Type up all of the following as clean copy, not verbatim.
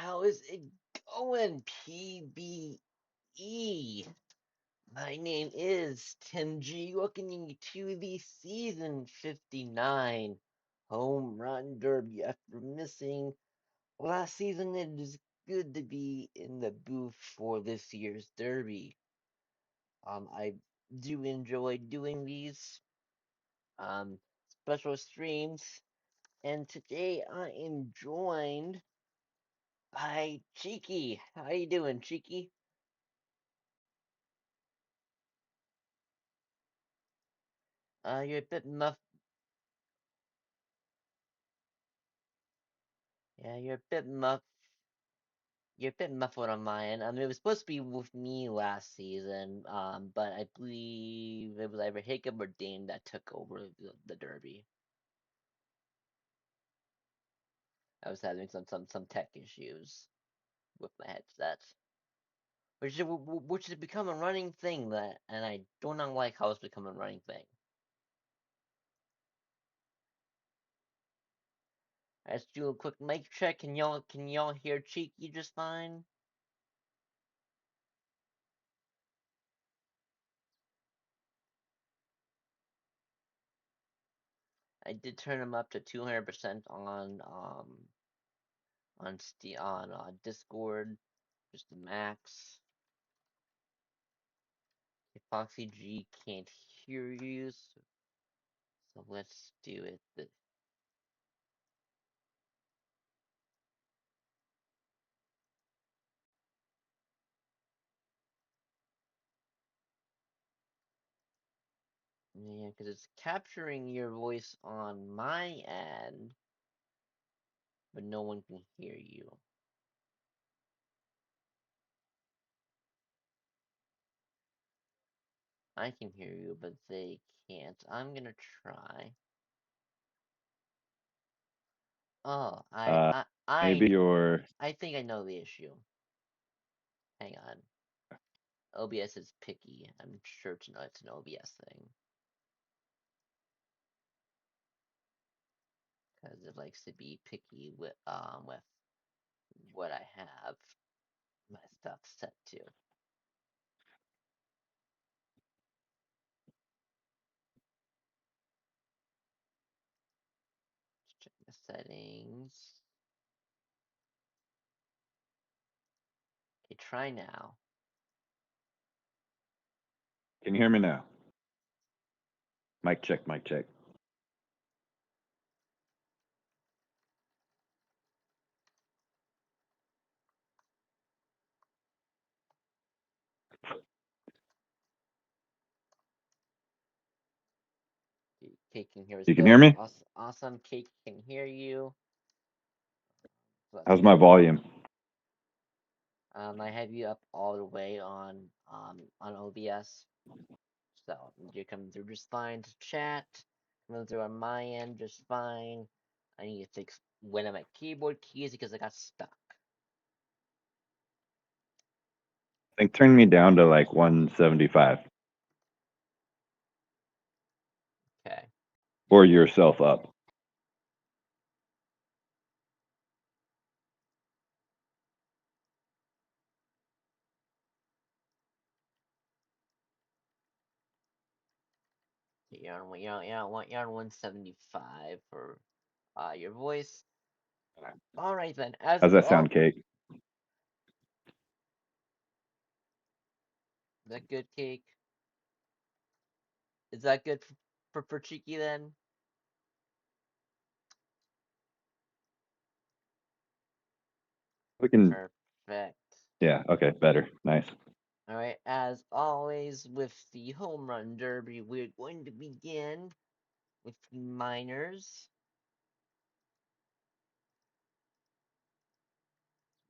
How is it going, PBE? My name is Tim G. Welcoming you to the Season 59 Home Run Derby. After missing last season, it is good to be in the booth for this year's Derby. I do enjoy doing these um, special streams, and today I am joined by Cheeky. How you doing, Cheeky? You're a bit muff. Yeah, you're a bit muff. You're a bit muffled on my end. It was supposed to be with me last season, but I believe it was either Jacob or Dane that took over the Derby. I was having some tech issues with my headset, which has become a running thing and I do not like how it's become a running thing. Let's do a quick mic check. Can y'all hear Cheeky just fine? I did turn him up to 200% on Discord, just the max. If Foxy G can't hear you, so let's do it. Yeah, because it's capturing your voice on my end, but no one can hear you. I can hear you, but they can't. I'm gonna try. Oh, Maybe you're. I think I know the issue. Hang on. OBS is picky. I'm sure it's an OBS thing. Because it likes to be picky with what I have my stuff set to. Let's check the settings. Okay, try now. Can you hear me now? Mic check, mic check. Cake can hear us You can hear both. me? Awesome. Cake can hear you. Let's How's my see. volume? I have you up all the way on OBS. So you're coming through just fine to chat. Coming through on my end just fine. I need to fix when I'm at keyboard keys because I got stuck. I think turn me down to like 175 Okay. or yourself up. So you're on 175 for your voice. All right then. As How's we that all sound, Kate? Is that good, Cake? Is that good for Cheeky then? We can. Perfect. Yeah. Okay. Better. Nice. All right. As always with the home run derby, we're going to begin with the minors.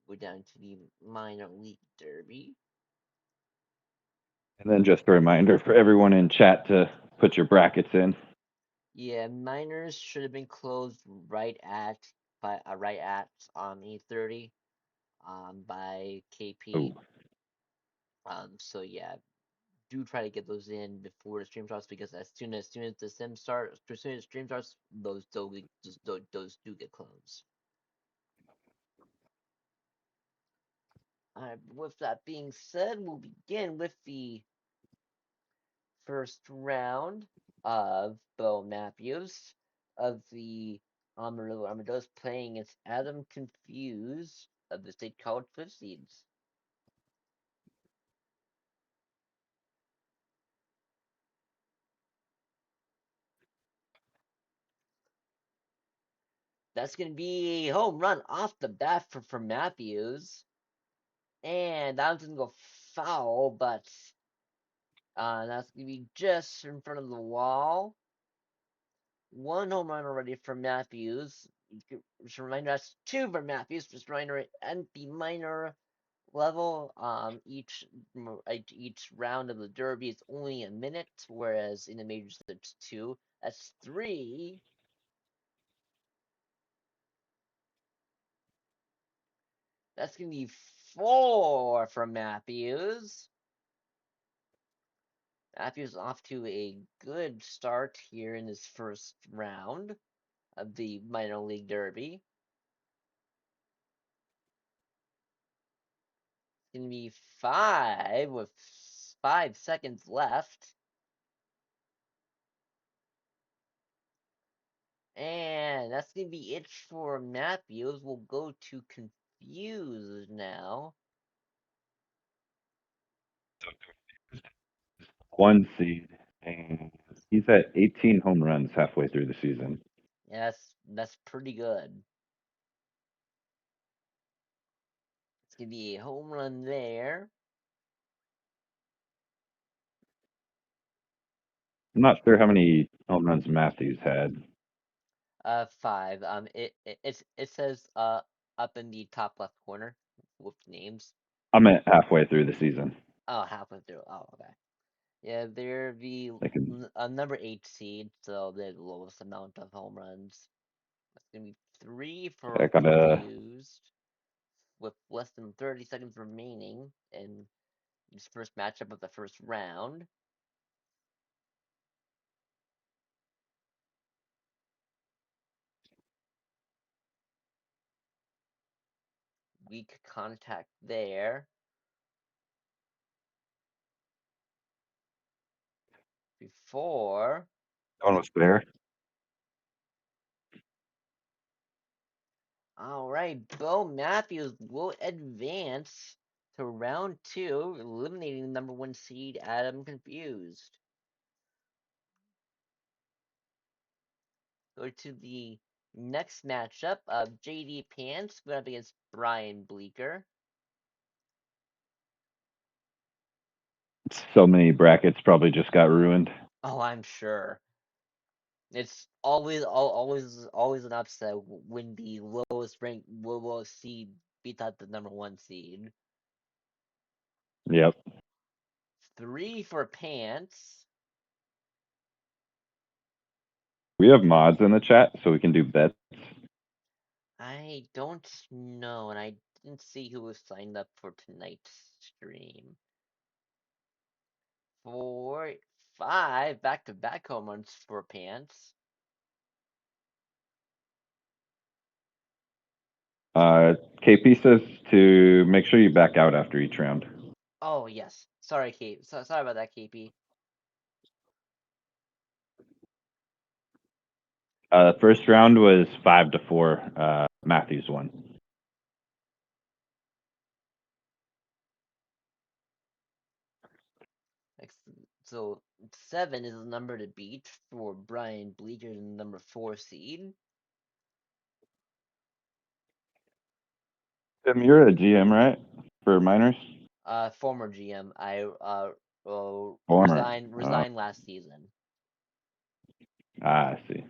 We're down to the minor league derby. And then just a reminder for everyone in chat to put your brackets in. Yeah, minors should have been closed right at 8:30 by KP. Oh, So yeah, do try to get those in before the stream starts because as soon as the sim start as soon as the stream starts, those do get closed. With that being said, we'll begin with the first round of Bo Matthews of the Amarillo Armadillos playing against Adam Confused of the State College 15s. That's going to be a home run off the bat for Matthews. And that one's going to go foul, but that's going to be just in front of the wall. One home run already for Matthews. Just a reminder, that's two for Matthews. Just a reminder, at the minor level, each round of the Derby is only a minute, whereas in the majors it's two. That's three. That's gonna be four for Matthews. Matthews off to a good start here in his first round of the minor league derby. It's gonna be five with 5 seconds left. And that's gonna be it for Matthews. We'll go to Confused now. One seed, and he's at 18 home runs halfway through the season. Yeah, that's pretty good. It's gonna be a home run there. I'm not sure how many home runs Matthews had. Five. It says up in the top left corner with names. I'm at halfway through the season. Oh, halfway through. Oh, okay. Yeah, they're the I can, number 8 seed, so they're the lowest amount of home runs. That's gonna be three I for gotta. Confused, with less than 30 seconds remaining in his first matchup of the first round. Weak contact there. Before. That one was fair. All right, Bo Matthews will advance to round two, eliminating the number 1 seed Adam Confused. Go to the next matchup of JD Pants going up against Brian Bleeker. So many brackets probably just got ruined. Oh, I'm sure. It's always an upset when the lowest seed beats out the number 1 seed. Yep. Three for Pants. We have mods in the chat, so we can do bets. I don't know, and I didn't see who was signed up for tonight's stream. 4, 5 back-to-back home runs for Pants. KP says to make sure you back out after each round. Oh yes, sorry, Kate. Sorry about that, KP. First round was 5-4. Matthews won. So 7 is the number to beat for Brian Bleeker, the number 4 seed. Tim, you're a GM, right? For minors? Former GM. I Former. resigned last season. I see.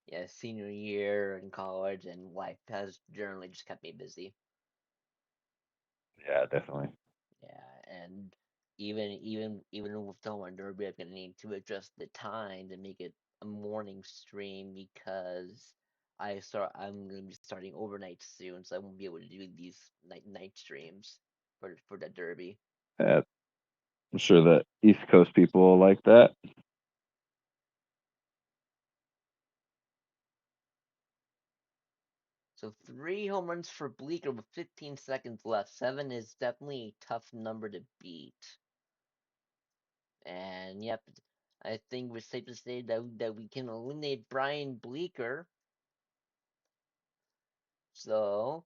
Yeah, senior year in college, and life has generally just kept me busy. Yeah, definitely. Yeah, and even with the home run derby, I'm gonna need to adjust the time to make it a morning stream because I'm gonna be starting overnight soon, so I won't be able to do these night streams for the derby. Yeah, I'm sure that East Coast people will like that. So 3 home runs for Bleecker with 15 seconds left. 7 is definitely a tough number to beat. And yep, I think we're safe to say that we can eliminate Brian Bleecker. So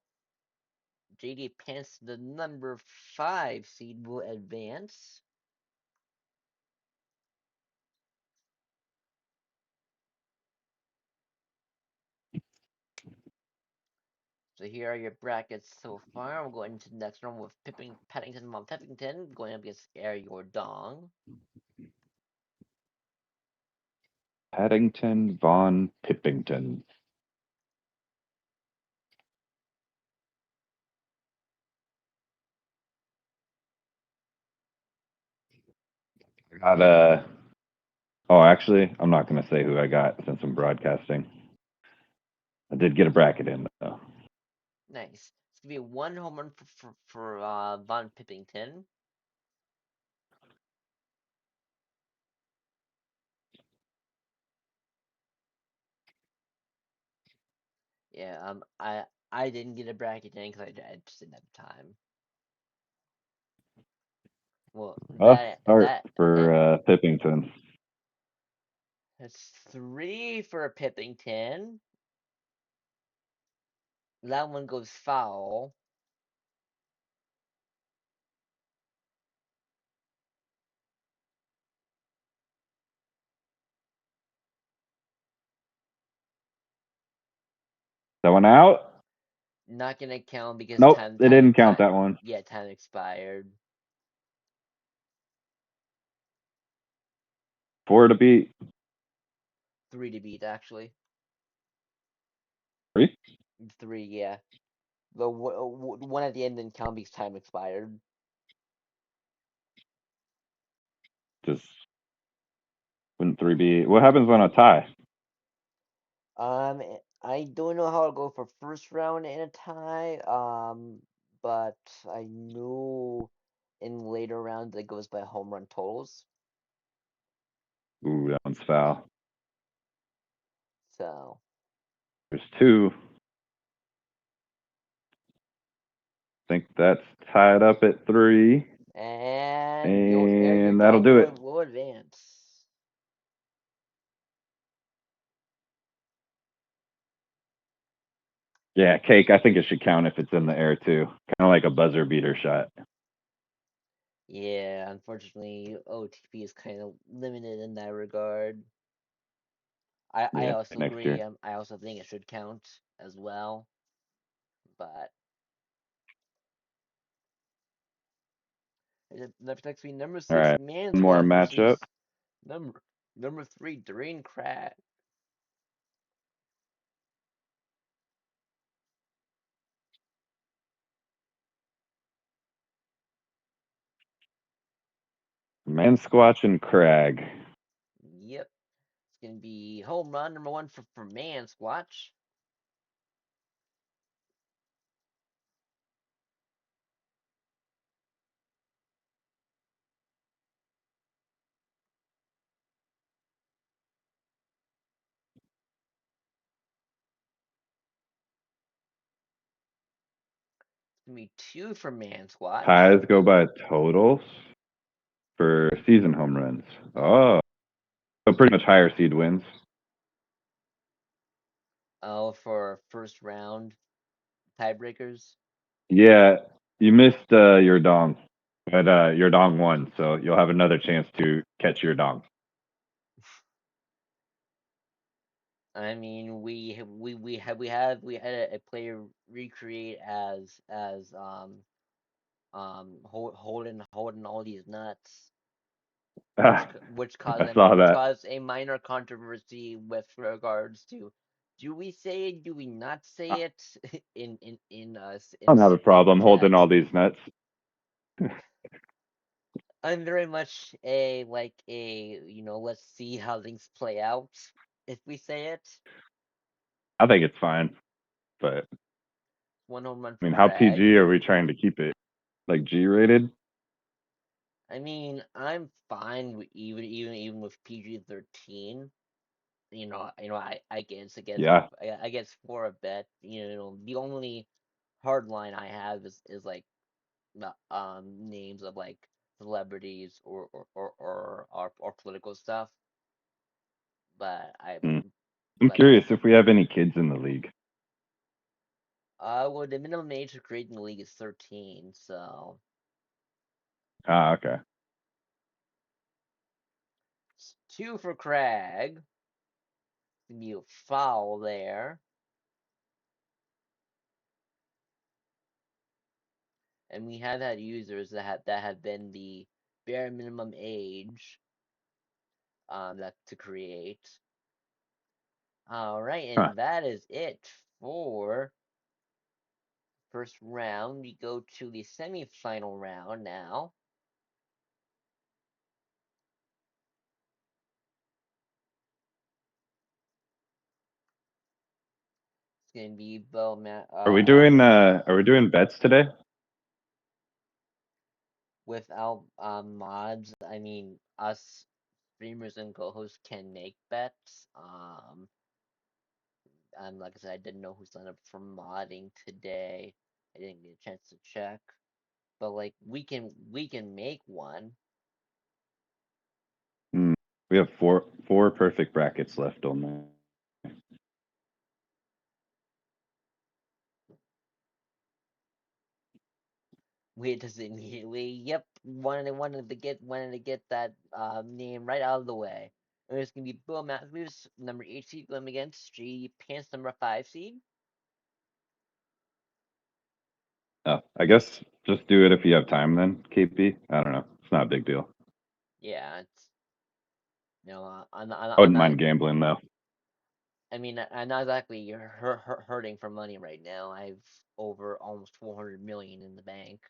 JD Pants, the number 5 seed, will advance. So here are your brackets so far. We'll go into the next round with Paddington Mom Peppington going up against Air Dong. Paddington Von Pippington. I got Oh, actually, I'm not going to say who I got since I'm broadcasting. I did get a bracket in though. Nice. It's gonna be 1 home run for Von Pippington. Yeah. I didn't get a bracket in because I just didn't have time. Well, Start that for Pippington. that's 3 for Pippington. That one goes foul. That one out? Not gonna count because Nope, they didn't count that one. yeah, time expired. 4 to beat. 3 to beat actually. 3? 3, yeah. The one at the end didn't count because time expired. Just wouldn't 3 be? What happens when a tie? I don't know how it'll go for first round in a tie. But I know in later rounds it goes by home run totals. Ooh, that one's foul. So There's 2. Think that's tied up at 3. and your And that'll dong do it. will advance. Yeah, cake. I think it should count if it's in the air too. Kind of like a buzzer beater shot. Yeah, unfortunately, OTP is kind of limited in that regard. I Yeah, also next agree. year. I also think it should count as well. But next week, number All 6 right, Man one more Squad matchup. versus number 3 Drain Crag. Man Squatch and Crag. Yep, it's gonna be home run number 1 for Man Squatch. It's gonna be 2 for Man Squatch. Ties go by totals for season home runs. Oh, so pretty much higher seed wins. Oh, for first round tiebreakers. Yeah, you missed your dong, but your dong won, so you'll have another chance to catch your dong. I mean, we had a player recreate as holding all these nuts, which caused I saw that. a minor controversy with regards to do we say it, do we not I say it don't have a in problem holding chats. all these nuts. I'm very much a let's see how things play out if we say it. I think it's fine, but 1 home run I for mean, how Crag. PG are we trying to keep it? Like G rated? I mean, I'm fine with even with PG-13. Yeah. I guess for a bet. The only hard line I have is like the names of like celebrities or political stuff. But I Hmm. I'm but curious if we have any kids in the league. well, the minimum age to create in the league is 13, so Ah, okay. it's two for Craig. You foul there, and we have had users that have been the bare minimum age that to create. All right, Huh. and that is it for first round. We go to the semifinal round now. It's gonna be Are we doing bets today? without mods. I mean, us streamers and co-hosts can make bets. Like I said, I didn't know who signed up for modding today. I didn't get a chance to check, but like we can make one. Hmm. We have four perfect brackets left only. We just immediately, yep, wanted to get that name right out of the way. And it's gonna be Bill Matthews, number 8 seed, going against G Pants, number 5 seed. Oh, I guess just do it if you have time then, KP. I don't know. It's not a big deal. Yeah, it's I I'm wouldn't not. mind gambling though. I mean, I'm not exactly hurting for money right now. I've over almost 400 million in the bank.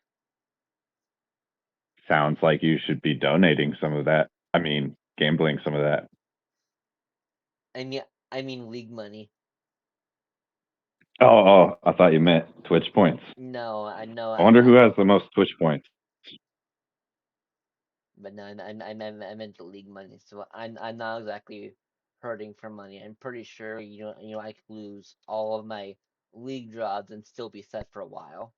Sounds like you should be donating some of that. I mean, gambling some of that. I mean, I mean league money. Oh, I thought you meant Twitch points. No, I know, I wonder who has the most Twitch points. but no, I meant the league money. So I'm not exactly hurting for money. I'm pretty sure I could lose all of my league jobs and still be set for a while.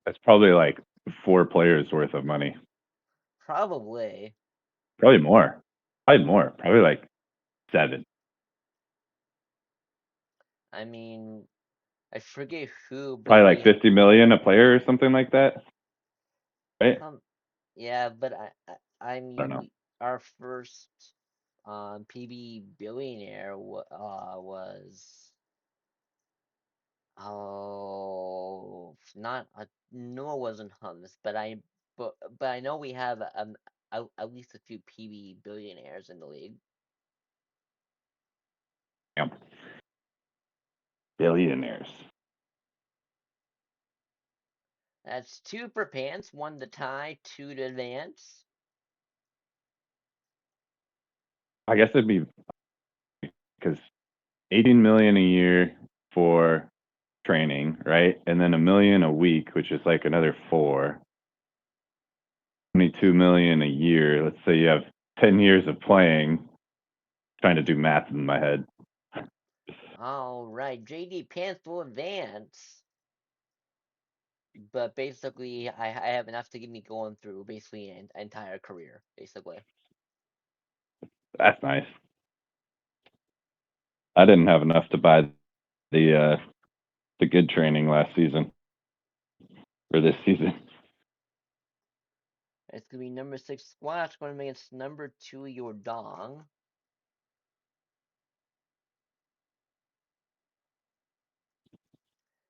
That's probably like 4 players worth of money. Probably. Probably more. Probably more. Probably like 7. I mean, I forget who, but Probably like we 50 million a player or something like that. Right? some yeah, but I I don't mean know. our first PB billionaire was not no, it wasn't Hummus, but I know we have at least a few PB billionaires in the league. Yeah. Billionaires. That's two for pants, one to tie, two to advance. I guess it'd be because 18 million a year for training, right? And then a million a week, which is like another 4. 22 million a year. Let's say you have 10 years of playing. Trying to do math in my head. All right, JD Pants will advance, but basically I have enough to get me going through basically an entire career, basically. That's nice. I didn't have enough to buy the good training last season or this season. It's gonna be number 6 Squash going against number 2 Your Dong.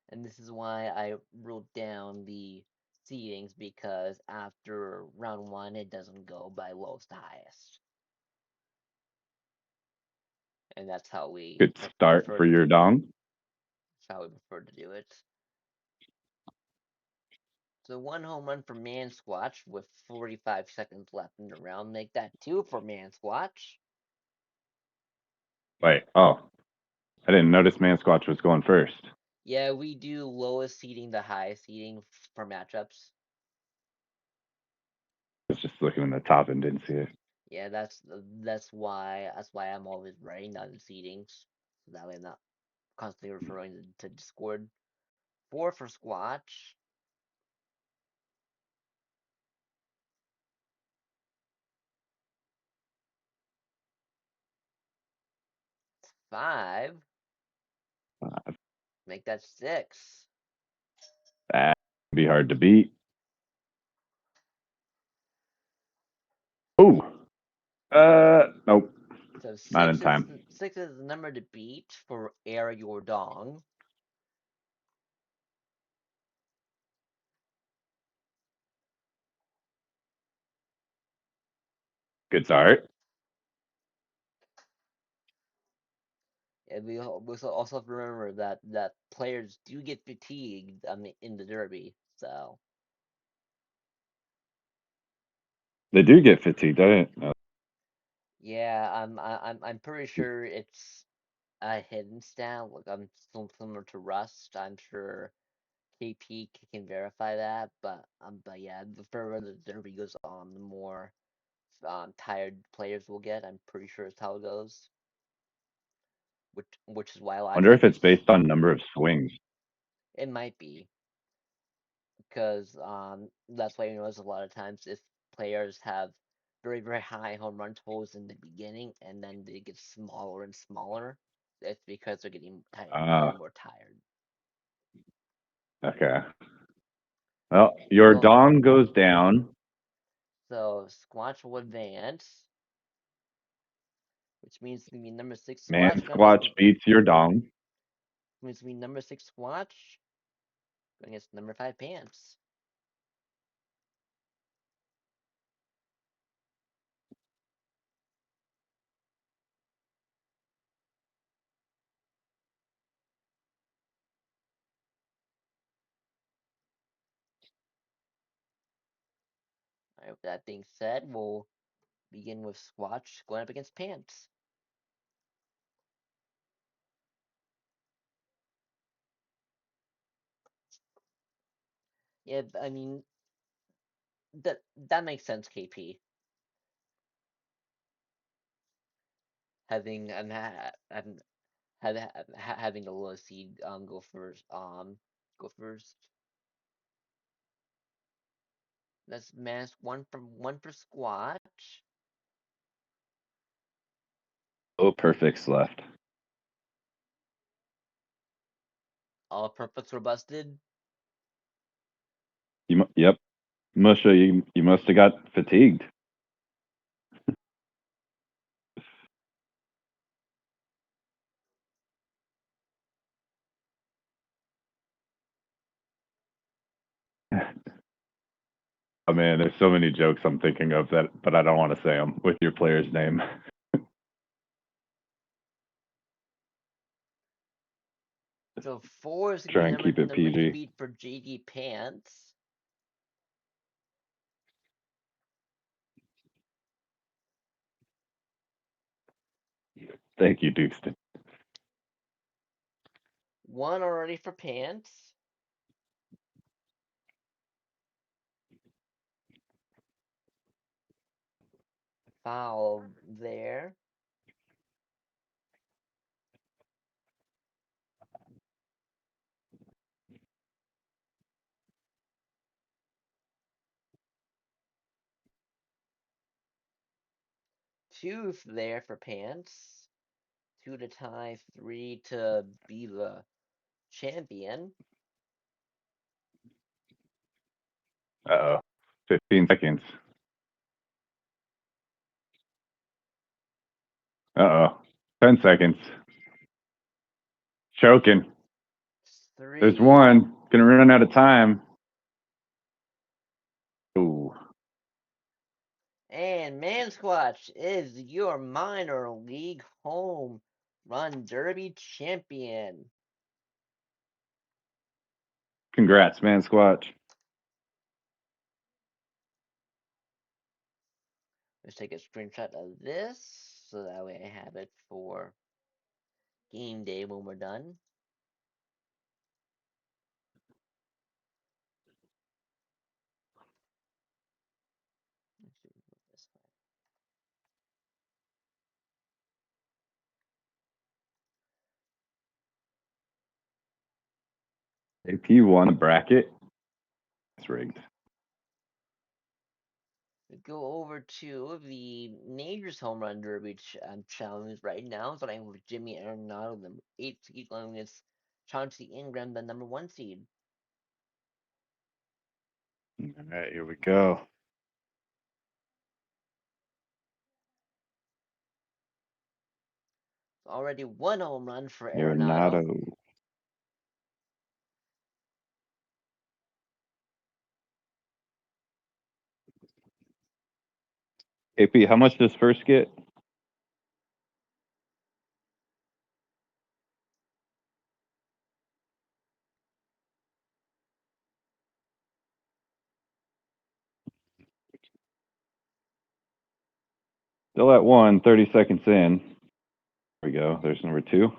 And this is why I wrote down the seedings, because after round 1 it doesn't go by lowest to highest. And that's how we Good start prefer for to your do it. dong. That's how we prefer to do it. So one home run for Man Squatch with 45 seconds left in the round. Make that 2 for Man Squatch. Wait, oh, I didn't notice Man Squatch was going first. Yeah, we do lowest seeding to highest seeding for matchups. just looking in the top and didn't see it. Yeah, that's why I'm always writing down the seedings, so that way I'm not constantly referring to Discord. 4 for Squatch. 5. Make that 6. That would be hard to beat. Oh, nope, So not in time. 6 is the number to beat for Air Your Dong. Good start. And we also have to remember that players do get fatigued in the Derby. So They do get fatigued. I didn't know. yeah, I'm pretty sure it's a hidden stat. Like I'm similar to Rust. I'm sure KP can verify that. But yeah, the further the Derby goes on, the more tired players will get. I'm pretty sure it's how it goes. Which is why a lot of Wonder if times it's based on number of swings. it might be because that's why you notice a lot of times if players have very high home run totals in the beginning and then they get smaller and smaller, it's because they're getting more Ah, and more tired. okay. Well, your Well, dong goes down. so Squatch will advance, which means it's gonna be number 6 Man Squatch going against Squatch beats your dong. means it's gonna be number 6 Squatch going against number 5 Pants. All right, with that being said, we'll begin with Squatch going up against Pants. Yeah, I mean that makes sense. KP having having a low seed go first. That's mask one for Squatch. Oh, perfects left. All perfects were busted. Yep. Musha, you must have got fatigued. Oh man, there's so many jokes I'm thinking of that, but I don't want to say them with your player's name. So 4 is gonna be Try and keep it number to PG. beat for JD Pants. Thank you, Dukeston. 1 already for Pants. Foul there. Two there for Pants. 2 to tie, 3 to be the champion. Uh oh. 15 seconds. Uh oh. 10 seconds. Choking. There's 3. one. Gonna run out of time. Ooh. And Mansquatch is your minor league home run derby champion. Congrats, man, Squatch. Let's take a screenshot of this so that way I have it for game day when we're done. AP won a bracket. It's rigged. We go over to the Majors Home Run Derby challenge right now. Starting with Jimmy Arenado, number 8 seed, going against Chauncey Ingram, the number 1 seed. All right, here we go. Already 1 home run for Arenado. Arenado. AP, how much does first get? Still at 1, 30 seconds in. There we go. There's number 2.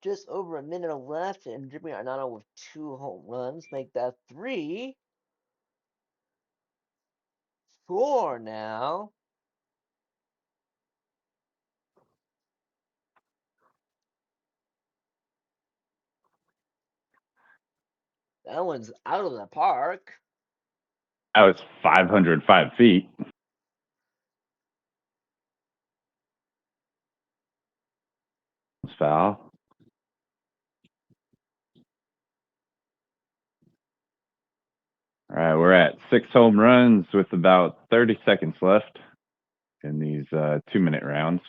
Just over a minute left, and Jimmy Arenado with 2 home runs. Make that 3. 4 now. That one's out of the park. That was 505 feet. It's foul. All right, we're at 6 home runs with about 30 seconds left in these 2-minute rounds.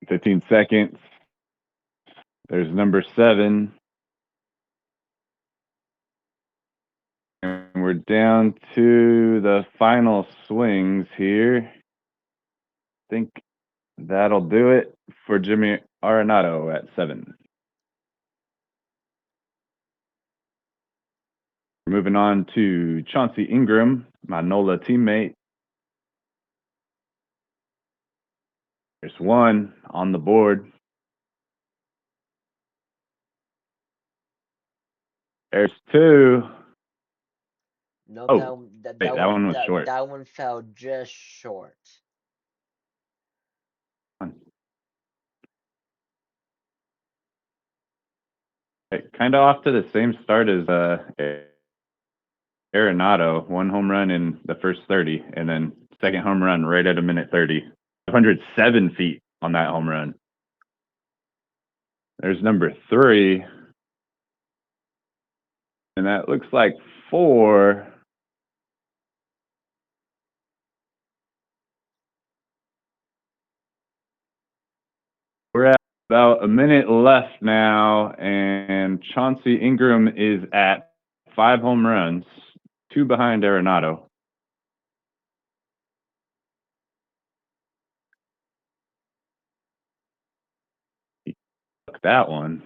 Fifteen seconds. There's number 7. And we're down to the final swings here. I think that'll do it for Jimmy Arenado at 7. We're moving on to Chauncey Ingram, my NOLA teammate. There's 1 on the board. There's 2. Nope, Oh, wait, that one was short. that one fell just short. Kind of off to the same start as Arenado. 1 home run in the first 30, and then second home run right at a minute 30. 507 feet on that home run. There's number 3. And that looks like 4. We're at about a minute left now, and Chauncey Ingram is at 5 home runs, 2 behind Arenado. He took that one,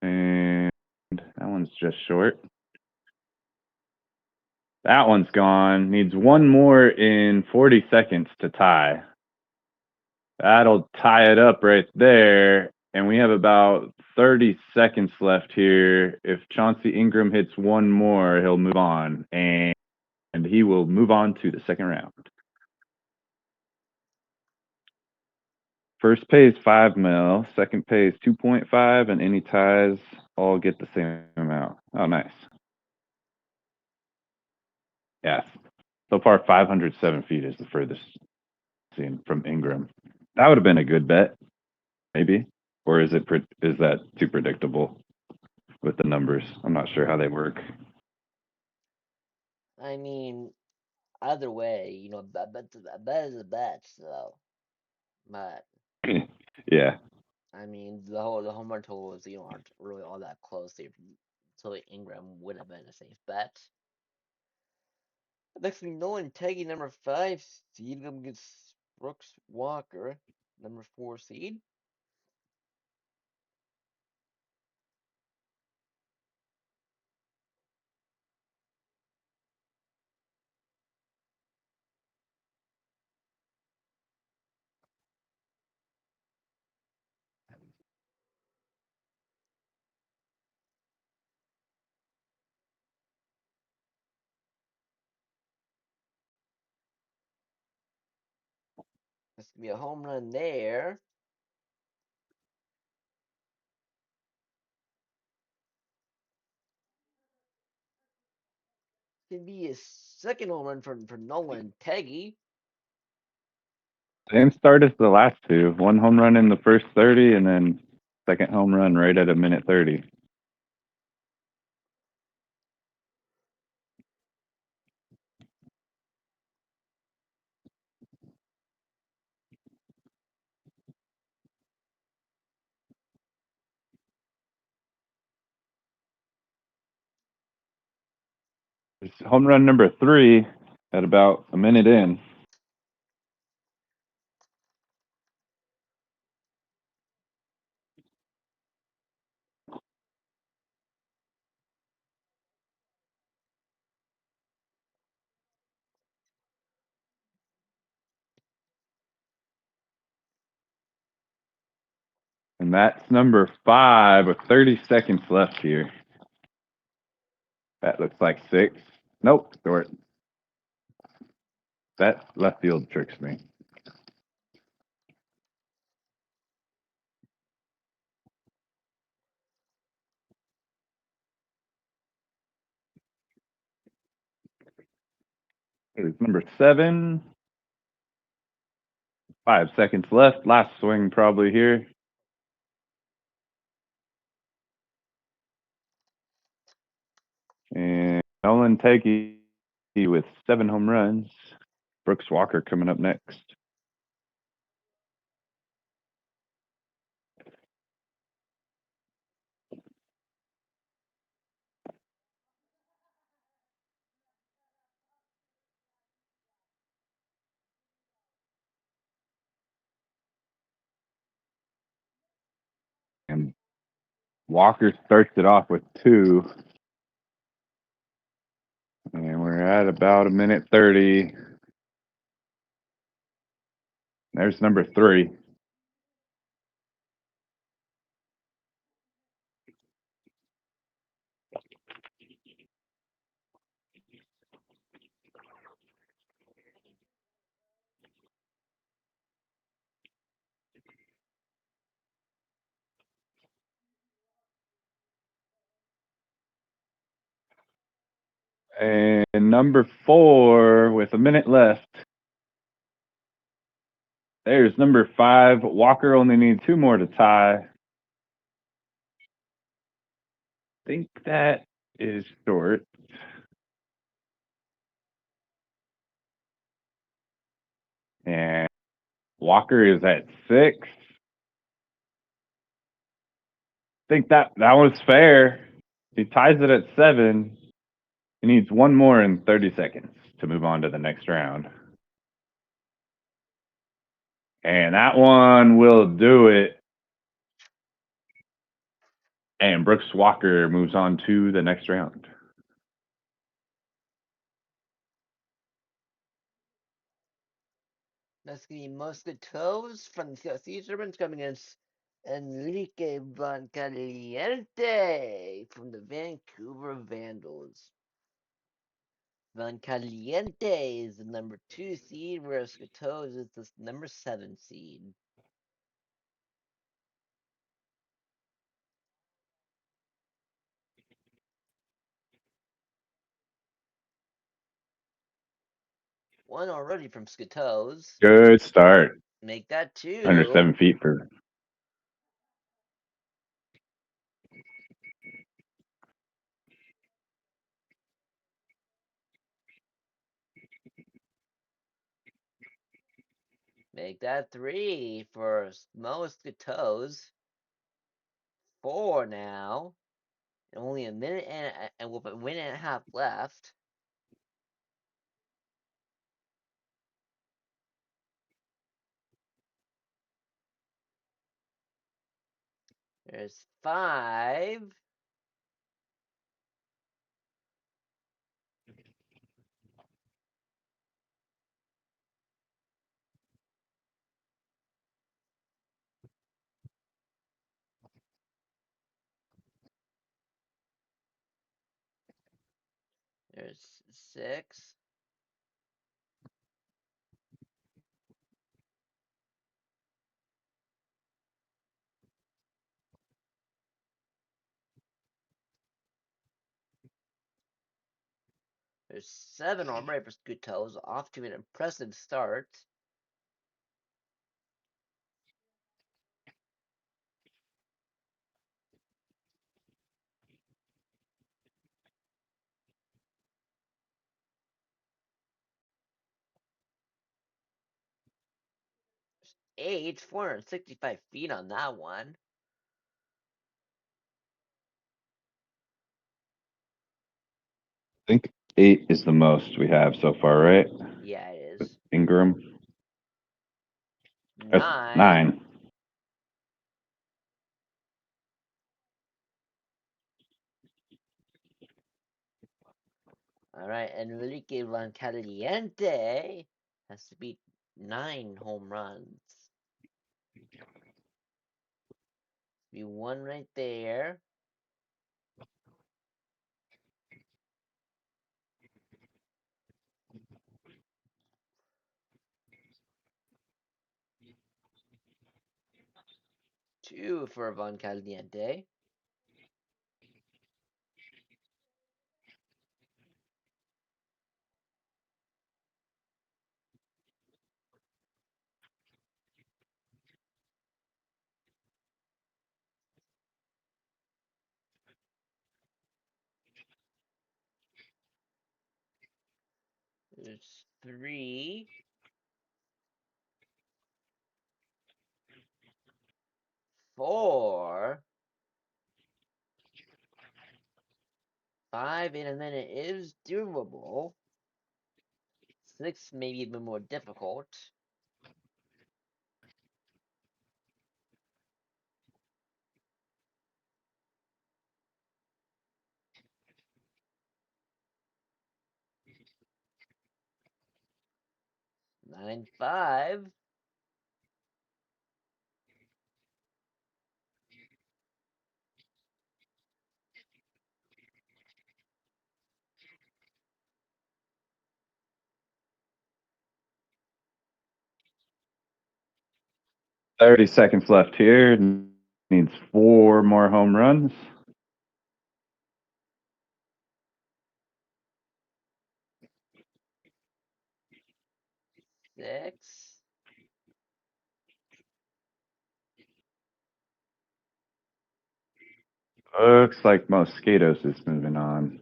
and that one's just short. That one's gone. Needs 1 more in 40 seconds to tie. That'll tie it up right there. And we have about 30 seconds left here. If Chauncey Ingram hits 1 more, he'll move on. And he will move on to the second round. First pays $5 million, second pays 2.5, and any ties all get the same amount. Oh, nice. Yes. So far, 507 feet is the furthest seen from Ingram. That would have been a good bet, maybe. Or is that too predictable with the numbers? I'm not sure how they work. I mean, either way, a bet is a bet, so. But Yeah. I mean, the home run totals, aren't really all that close. So Ingram would have been a safe bet. Next we Nolan Teggy, number 5 seed, going against Brooks Walker, number 4 seed. That's going to be a home run there. Could be his second home run for Nolan Teggy. Same start as the last two. One home run in the first 30, and then second home run right at a minute 30. It's home run number 3 at about a minute in. And that's number 5 with 30 seconds left here. That looks like 6. Nope, short. That left field tricks me. Here's number 7. 5 seconds left. Last swing probably here. And Nolan Teggy with 7 home runs. Brooks Walker coming up next. And Walker starts it off with 2. And we're at about a minute 30. There's number 3. And number 4 with a minute left. There's number 5. Walker only needs 2 more to tie. I think that is short. And Walker is at 6. I think that was fair. He ties it at 7. He needs 1 more in 30 seconds to move on to the next round. And that one will do it. And Brooks Walker moves on to the next round. That's going to be Mosquitoes from the Sea Serpents coming against Enrique Vancaliente from the Vancouver Vandals. Vancaliente is the number 2 seed, whereas Mosquitoes is the number 7 seed. One already from Mosquitoes. Good start. Make that Under 2. 7 feet for. Make that 3 for Mosquitoes. 4 now. Only a minute and with a minute and a half left. There's 5. There's 6. There's 7 home runs for Scootels, off to an impressive start. Eight, 465 feet on that one. I think 8 is the most we have so far, right? Yeah, it is. Ingram. That's 9. 9. All right, Enrique Van Caliente has to beat 9 home runs. Be one right there. Two for Van Caliente. There's 3. 4. 5 in a minute is doable. 6 maybe a bit more difficult. Nine, 5. 30 seconds left here. Needs 4 more home runs. 6. Looks like Mosquitoes is moving on.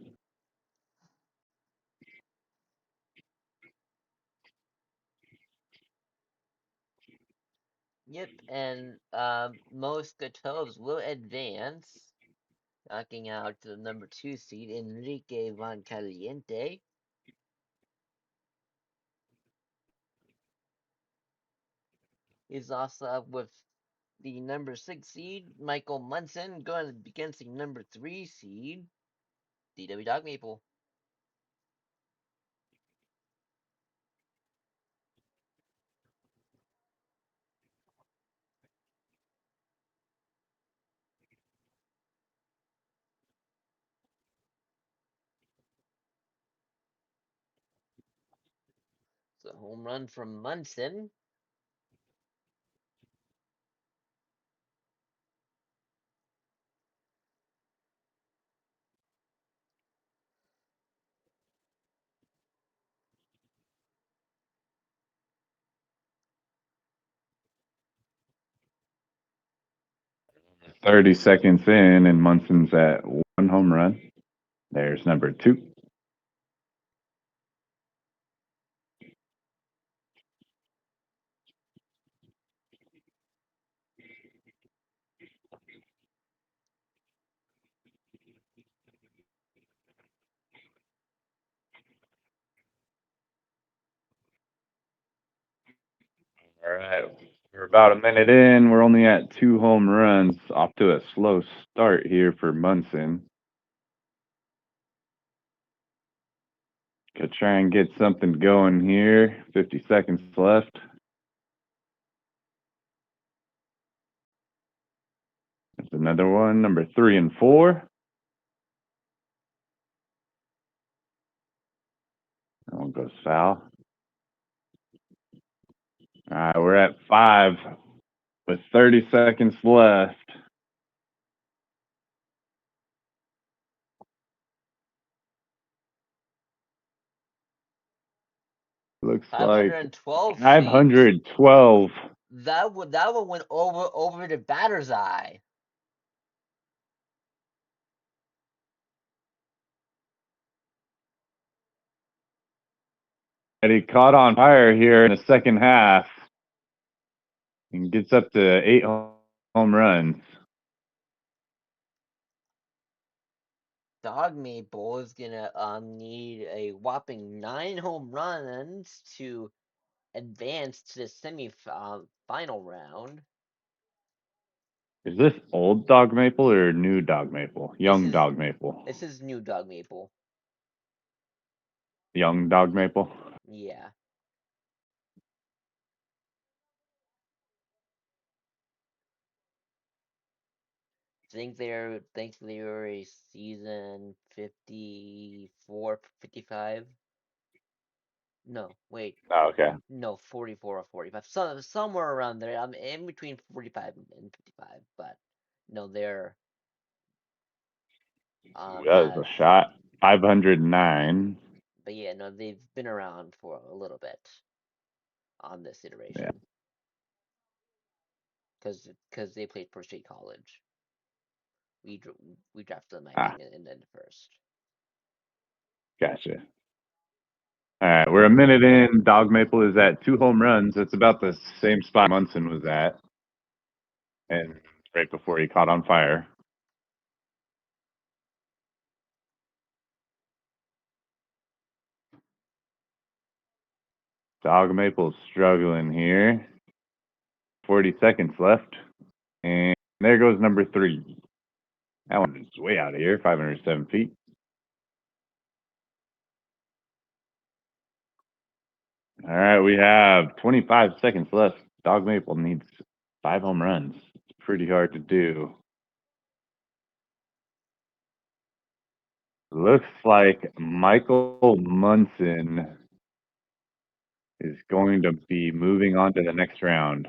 Yep, and most Gatovs will advance, knocking out the number 2 seed, Enrique Van Caliente. He's also up with the number 6 seed, Michael Munson, going against the number 3 seed, DW Dog Maple. So home run from Munson. Thirty seconds in, and Munson's at 1 home run. There's number 2. All right. We're about a minute in. We're only at 2 home runs. Off to a slow start here for Munson. Could try and get something going here. 50 seconds left. There's another one, number 3 and 4. That one goes foul. All right, we're at 5 with 30 seconds left. Looks like 512 feet. 512. That one went over the batter's eye. And he caught on fire here in the second half and gets up to 8 home runs. Dog Maple is gonna need a whopping 9 home runs to advance to the final round. Is this old Dog Maple or new Dog Maple? This Young is Dog Maple. this is new Dog Maple. Young Dog Maple. Yeah. Think they're a season 54, 55. No, wait. Oh, okay. No, 44 or 45. Somewhere around there. I'm in between 45 and 55, but no, they're Ooh, that was have a shot. 509. but yeah, no, they've been around for a little bit on this Yeah, iteration because they played Pro State College. We we drafted them, I ah, think, in the first. gotcha. All right, we're a minute in. Dog Maple is at 2 home runs. That's about the same spot Munson was at, and right before he caught on fire. Dog Maple's struggling here. 40 seconds left, and there goes number 3. That one is way out of here, 507 feet. All right, we have 25 seconds left. Dog Maple needs 5 home runs. It's pretty hard to do. Looks like Michael Munson is going to be moving on to the next round.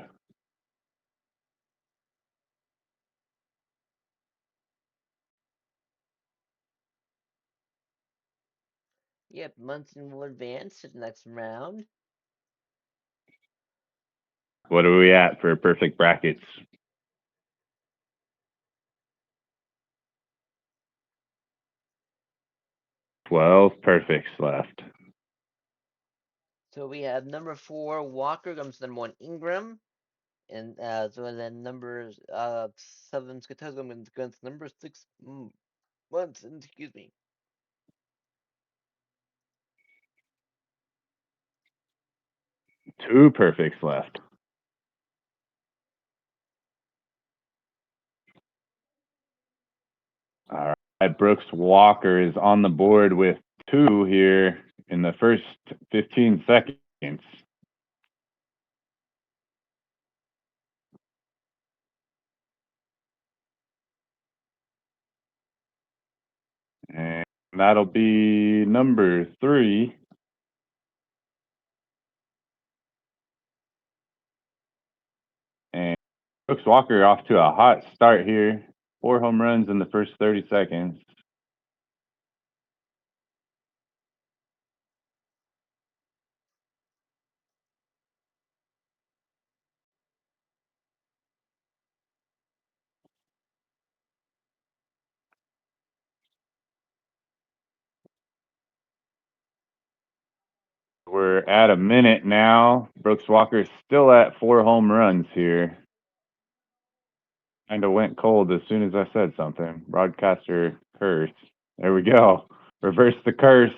Yep, Munson will advance to the next round. What are we at for perfect brackets? 12 perfects left. So we have number 4 Walker comes to number 1 Ingram, and so then number 7 Skatuzum against number 6 Munson. Excuse me. 2 perfects left. All right, Brooks Walker is on the board with 2 here in the first 15 seconds. And that'll be number 3. And Brooks Walker off to a hot start here. 4 home runs in the first 30 seconds. We're at a minute now. Brooks Walker's still at 4 home runs here. Kind of went cold as soon as I said something. Broadcaster curse. There we go. Reverse the curse.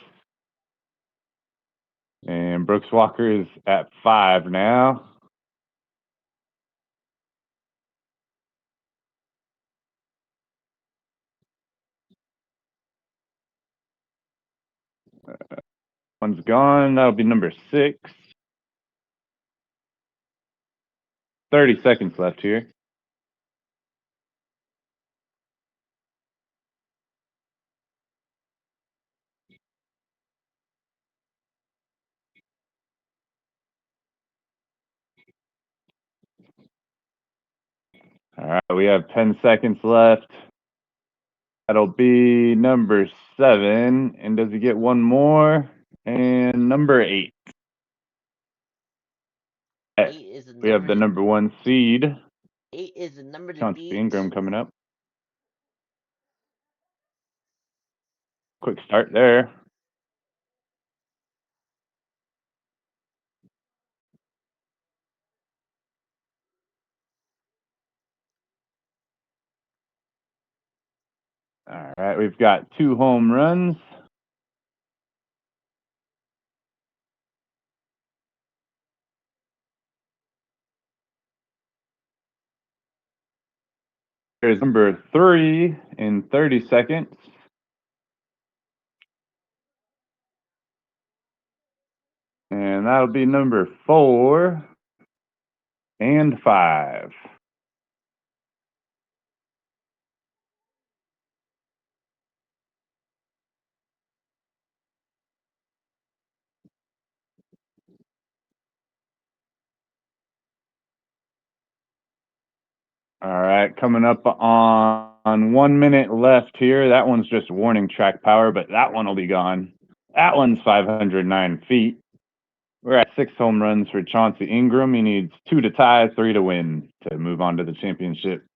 And Brooks Walker is at 5 now. One's gone. That'll be number 6. 30 seconds left here. All right, we have 10 seconds left. That'll be number 7. And does he get one more? And number 8. is the We have number the number 1 seed, 8 is the number to Chauncey beat. Ingram, coming up. Quick start there. All right, we've got 2 home runs. Here's number 3 in 30 seconds. And that'll be number 4 and 5. All right, coming up on 1 minute left here. That one's just warning track power, but that one will be gone. That one's 509 feet. We're at 6 home runs for Chauncey Ingram. He needs 2 to tie, 3 to win to move on to the championship.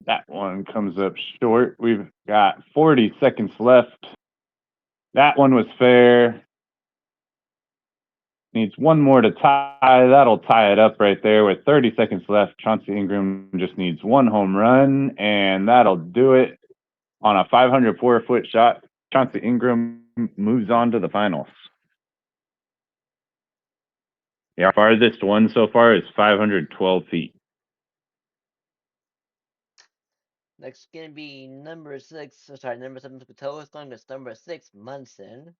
That one comes up short. We've got 40 seconds left. That one was fair. Needs one more to tie. That'll tie it up right there with 30 seconds left. Chauncey Ingram just needs 1 home run, and that'll do it on a 504-foot shot. Chauncey Ingram moves on to the finals. Yeah, farthest one so far is 512 feet. Next is going to be number 7 Katoa. It's number 6 Munson.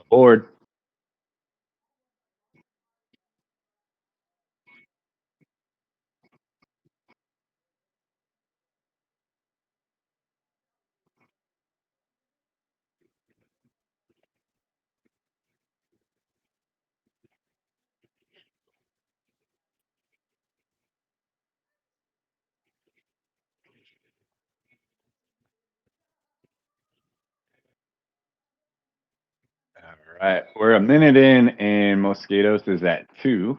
Board. All right, we're a minute in, and Mosquitoes is at 2.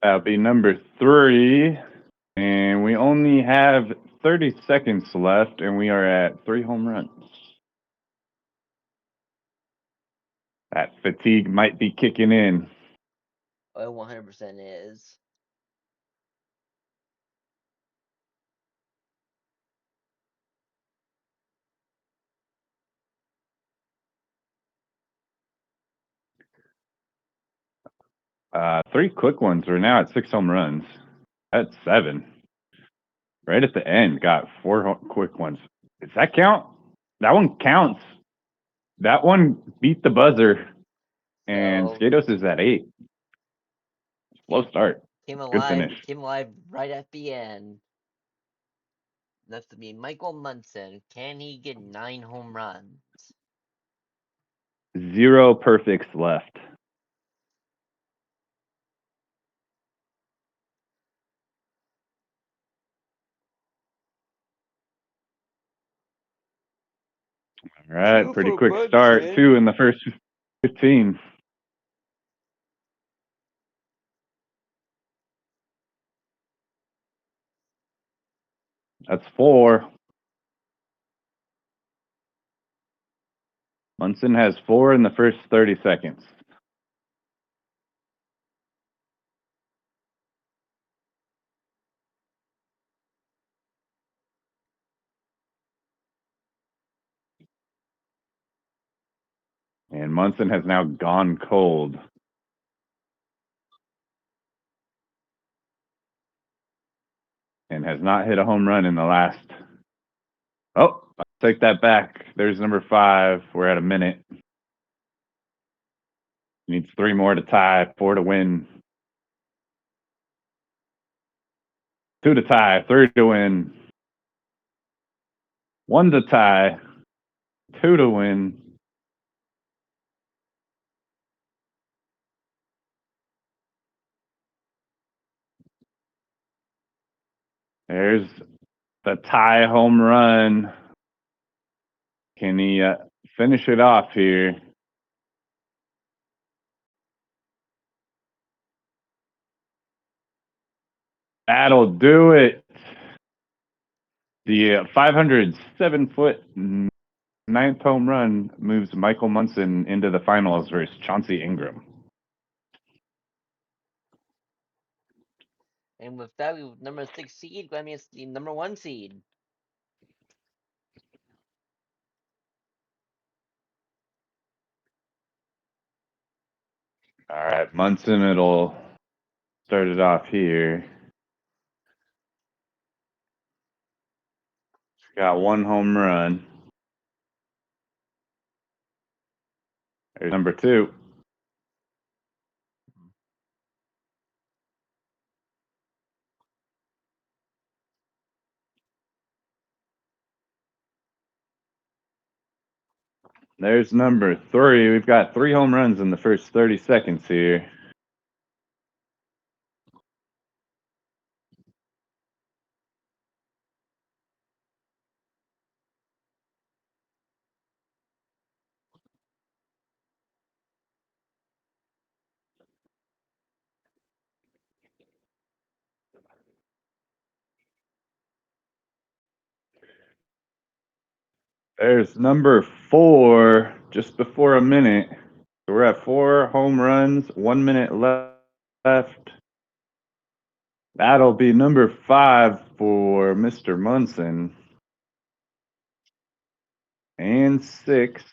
That'll be number 3, and we only have 30 seconds left, and we are at 3 home runs. That fatigue might be kicking in. Oh, it 100% is. Three quick ones. We're now at 6 home runs. That's 7. Right at the end, got 4 quick ones. Does that count? That one counts. That one beat the buzzer, and So, Skatos is at 8. Slow start. came Good alive. finish. Came alive right at the end. That's to be Michael Munson. Can he get 9 home runs? 0 perfects left. All right, 2 pretty for quick start. Munson. 2 in the first 15. That's 4. Munson has 4 in the first 30 seconds. And Munson has now gone cold. And has not hit a home run in the last. Oh, I'll take that back. There's number 5. We're at a minute. Needs 3 more to tie, 4 to win. 2 to tie, 3 to win. 1 to tie, 2 to win. There's the tie home run. Can he finish it off here? That'll do it. The 507-foot 9th home run moves Michael Munson into the finals versus Chauncey Ingram. And with that, we have number 6 seed going against the number 1 seed. All right, Munson, it'll start it off here. Got 1 home run. There's number 2. There's number 3. We've got 3 home runs in the first 30 seconds here. There's number 4, just before a minute. So we're at 4 home runs, 1 minute left. That'll be number 5 for Mr. Munson. And 6.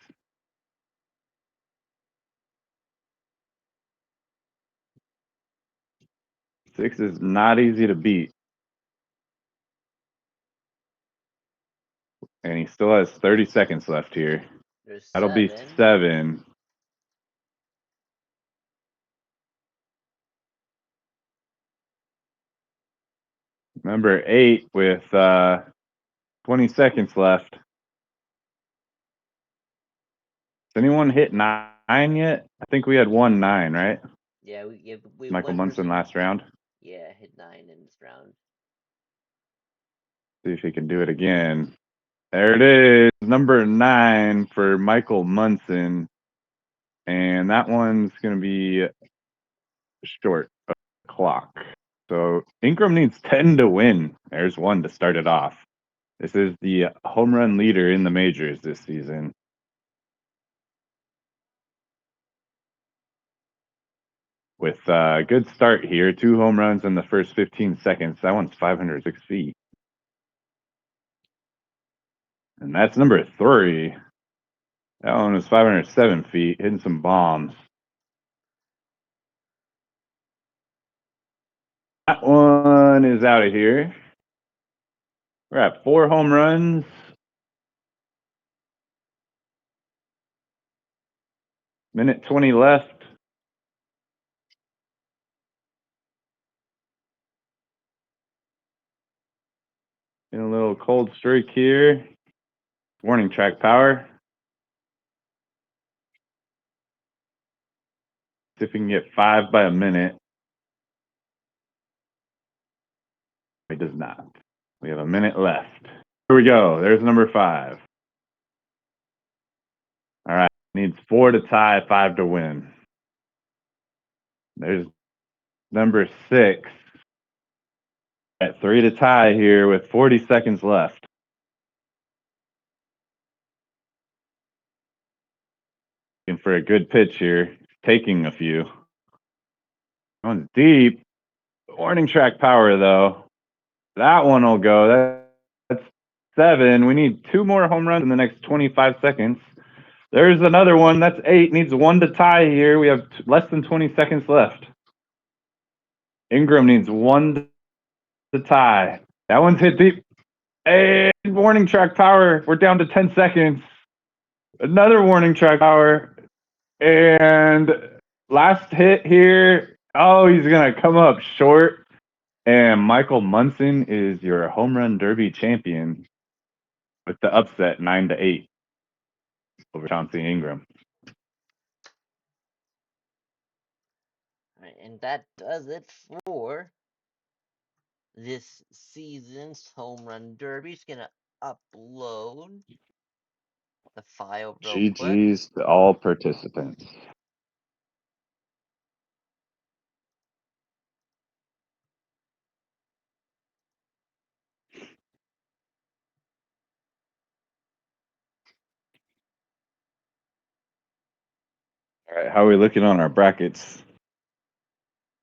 6 is not easy to beat. And he still has 30 seconds left here. There's That'll be 7. 7. Number 8 with 20 seconds left. Has anyone hit 9 yet? I think we had 9, right? Yeah, we Michael one Munson person. last round. Yeah, hit 9 in this round. See if he can do it again. There it is, number 9 for Michael Munson. And that one's going to be short of the clock. So Ingram needs 10 to win. There's 1 to start it off. This is the home run leader in the majors this season. With a good start here, 2 home runs in the first 15 seconds. That one's 506 feet. And that's number 3. That one was 507 feet, hitting some bombs. That one is out of here. We're at 4 home runs. Minute 20 left. In a little cold streak here. Warning track power. See if we can get 5 by a minute. It does not. We have a minute left. Here we go. There's number 5. All right. Needs 4 to tie, 5 to win. There's number 6. At 3 to tie here with 40 seconds left. Looking for a good pitch here. Taking a few. One's deep. Warning track power, though. That one will go. That's 7. We need 2 more home runs in the next 25 seconds. There's another one. That's 8. Needs 1 to tie here. We have less than 20 seconds left. Ingram needs 1 to tie. That one's hit deep. Hey, warning track power. We're down to 10 seconds. Another warning track power. And last hit here. Oh, he's going to come up short. And Michael Munson is your home run derby champion with the upset 9-8 over Chauncey Ingram. All right, and that does it for this season's Home Run Derby. Just gonna upload the file real quick. GG's to all participants. All right, how are we looking on our brackets?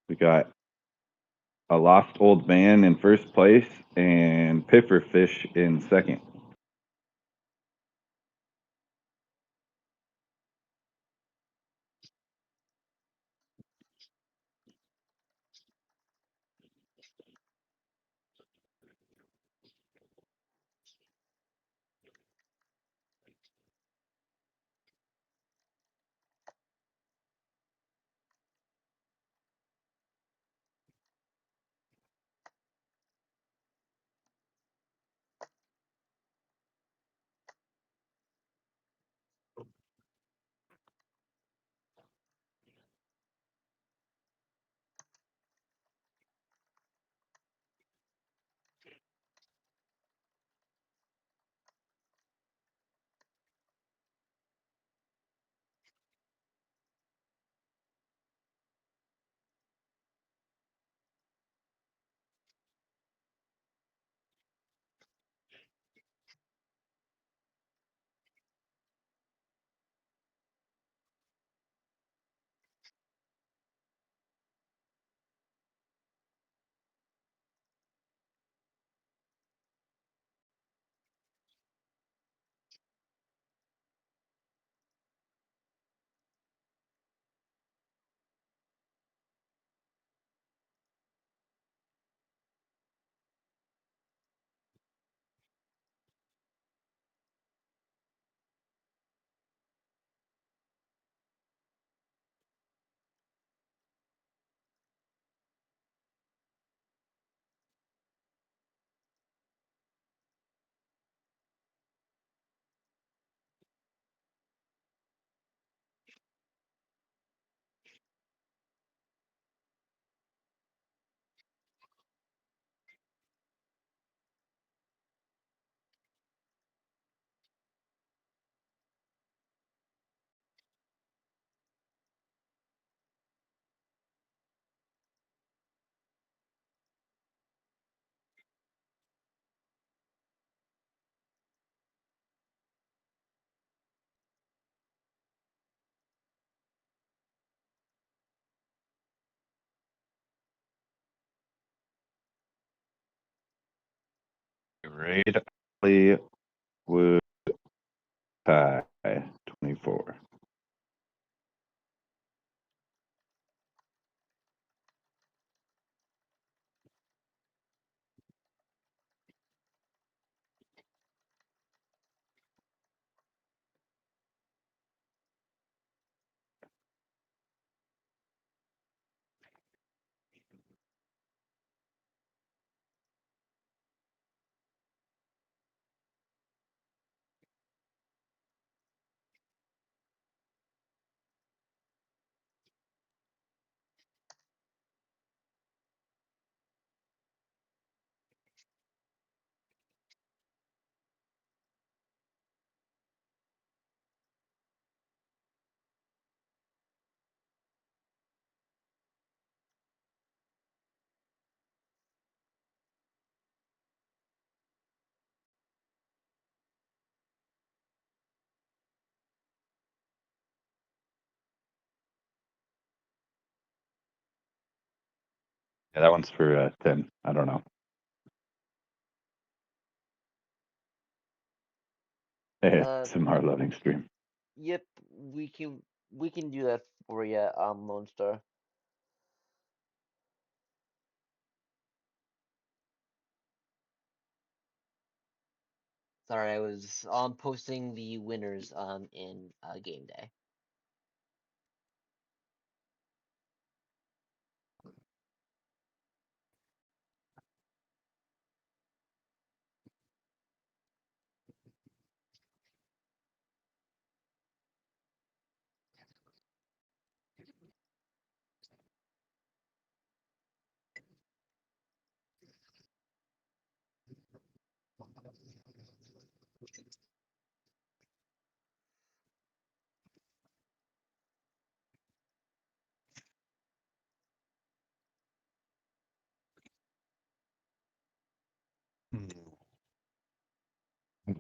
We got a lost old man in first place and Pifferfish in second. Great would tie 24. Yeah, that one's for 10. I don't know. Hey, Uh, it's a loading stream. Yep, we can do that for you, Lone Star. Sorry, I was posting the winners in game day.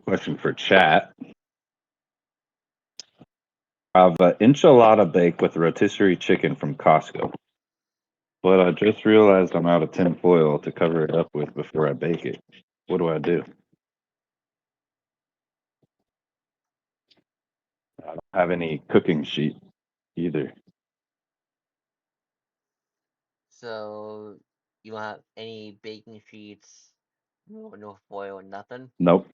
Question for chat. I have enchilada bake with rotisserie chicken from Costco, but I just realized I'm out of tin foil to cover it up with before I bake it. What do I do? I don't have any cooking sheet either. So you don't have any baking sheets, no foil, nothing. Nope.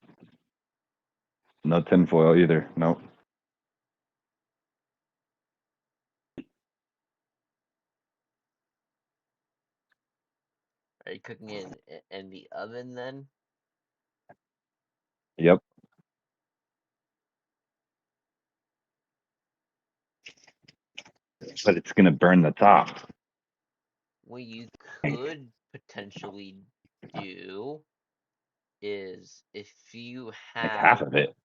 No tin foil either. Nope. Are you cooking in the oven then? Yep. But it's gonna burn the top. What you could potentially do is Like half of it.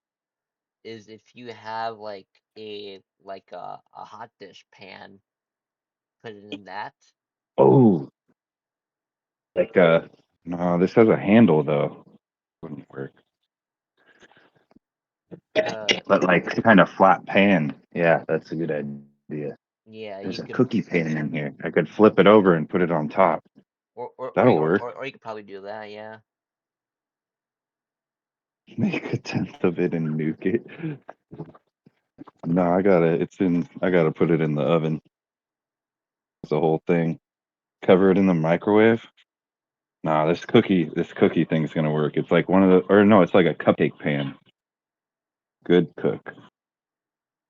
if you have like a hot dish pan, put it in that. Oh, like no, this has a handle though. Wouldn't work. Uh, But like kind of flat pan. Yeah, that's a good idea. yeah, There's you a could, cookie pan in here. I could flip it over and put it on top. That'll work. or you could probably do that. Yeah. Make a tenth of it and nuke it. No, I gotta. It's in. I gotta put it in the oven. It's the whole thing. Cover it in the microwave. Nah, this cookie thing's gonna work. It's like one of the, or no, it's like a cupcake pan. Good cook.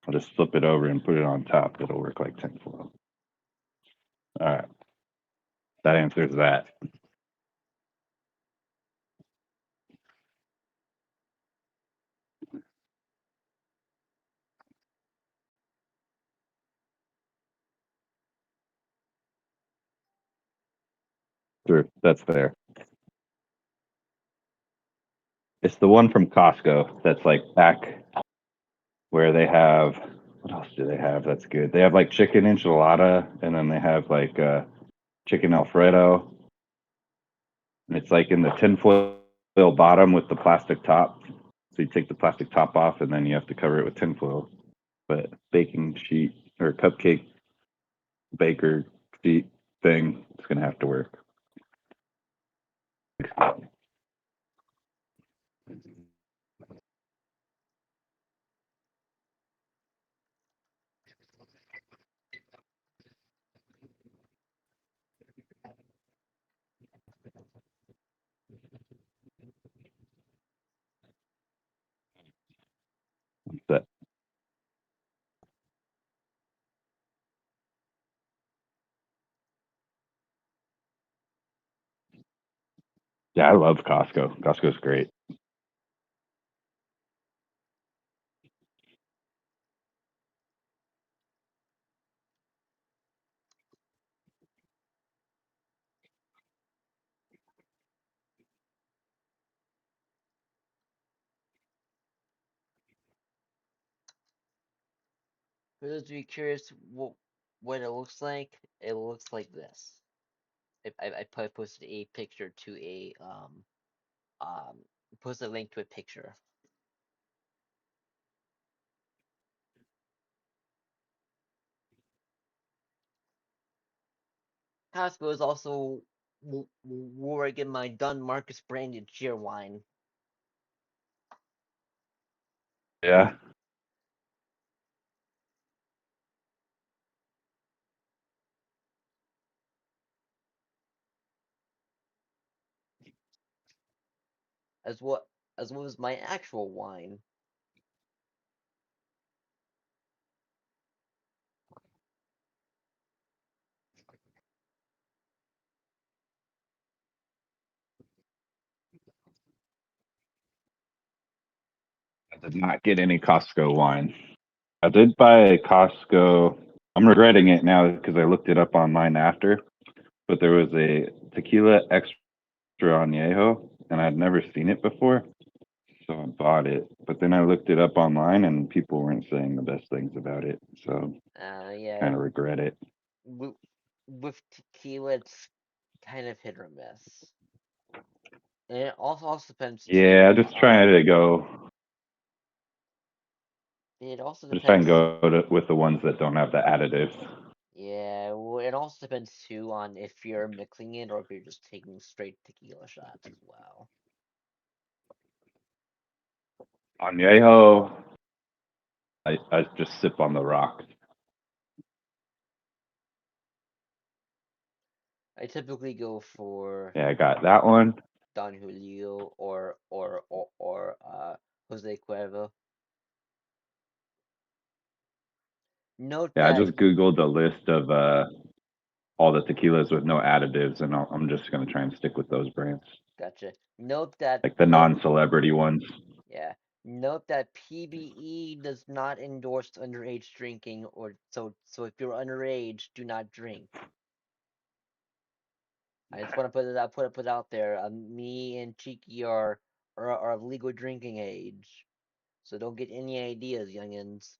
I'll just flip it over and put it on top. It'll work like tinfoil. All right, that answers that. Sure, that's fair. It's the one from Costco that's like back where they have, what else do they have that's good? They have like chicken enchilada, and then they have like chicken Alfredo. And it's like in the tinfoil bottom with the plastic top. So you take the plastic top off, and then you have to cover it with tinfoil. But baking sheet or cupcake baker sheet thing, it's gonna have to work. But yeah, I love Costco. Costco's great. For those of you curious, what it looks like this. I posted a picture to a um posted a link to a picture. Costco is also where I get my Dunn Marcus branded cheer wine. Yeah. as well as my actual wine. I did not get any Costco wine. I did buy a Costco. I'm regretting it now because I looked it up online after, but there was a tequila extra añejo, and I'd never seen it before, so I bought it. But then I looked it up online, and people weren't saying the best things about it, so Yeah, kind of regret it. with, with tequila, it's kind of hit or miss, and it also depends Yeah, too. It also I just try and depends. go with the ones that don't have the additives. Yeah, it also depends too on if you're mixing it or if you're just taking straight tequila shots as well. Añejo, I just sip on the rock. I typically go for Yeah, I got that one. Don Julio or Jose Cuervo. Note Yeah, I that just Googled a list of all the tequilas with no additives, and I'm just gonna try and stick with those brands, gotcha. Note that like the non-celebrity ones. yeah. Note that PBE does not endorse underage drinking, or so if you're underage, do not drink. I just want to put it out there. Me and Cheeky are of legal drinking age, so don't get any ideas, youngins.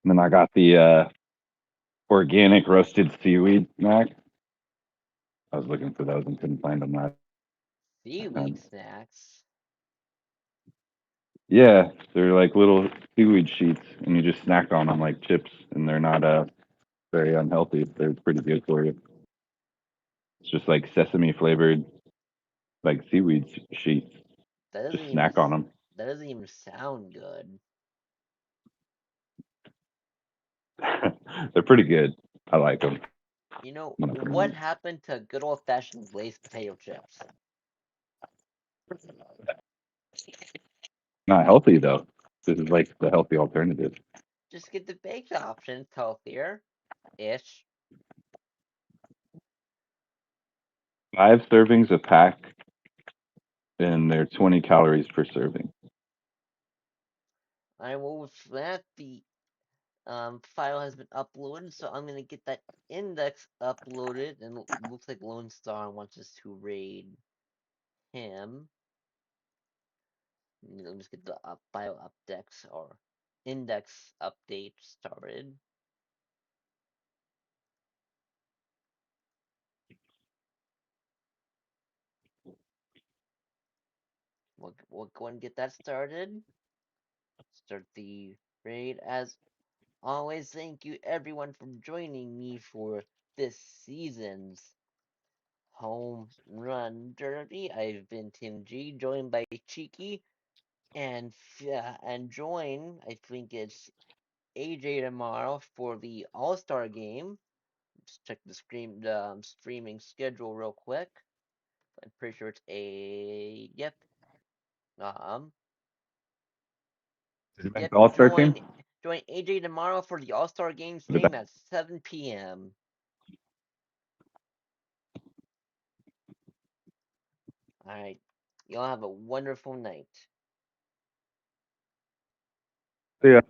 And then I got the organic roasted seaweed snack. I was looking for those and couldn't find them last Seaweed time. snacks. Yeah, they're like little seaweed sheets, and you just snack on them like chips, and they're not very unhealthy. They're pretty good for you. It's just like sesame flavored, like seaweed sheets. That doesn't Just even snack on them. that doesn't even sound good. They're pretty good. I like them. You know I'm not gonna what happened to good old fashioned glazed potato chips? not healthy though. This is like the healthy alternative. Just get the baked option. It's healthier ish. 5 servings a pack, and they're 20 calories per serving. I will with that the file has been uploaded, so I'm gonna get that index uploaded, and looks like Lone Star wants us to raid him. Let me just get the file updex or index update started. We'll go and get that started. Start the raid. As always, thank you everyone for joining me for this season's Home Run Derby. I've been Tim G, joined by Cheeky, and join. I think it's AJ tomorrow for the All Star game. Just check the streaming schedule real quick. I'm pretty sure it's a yep. Um, Did you make yep. the All-Star team? Join AJ tomorrow for the All Star game Did that- stream at 7 p.m. All right. Y'all have a wonderful night. See ya.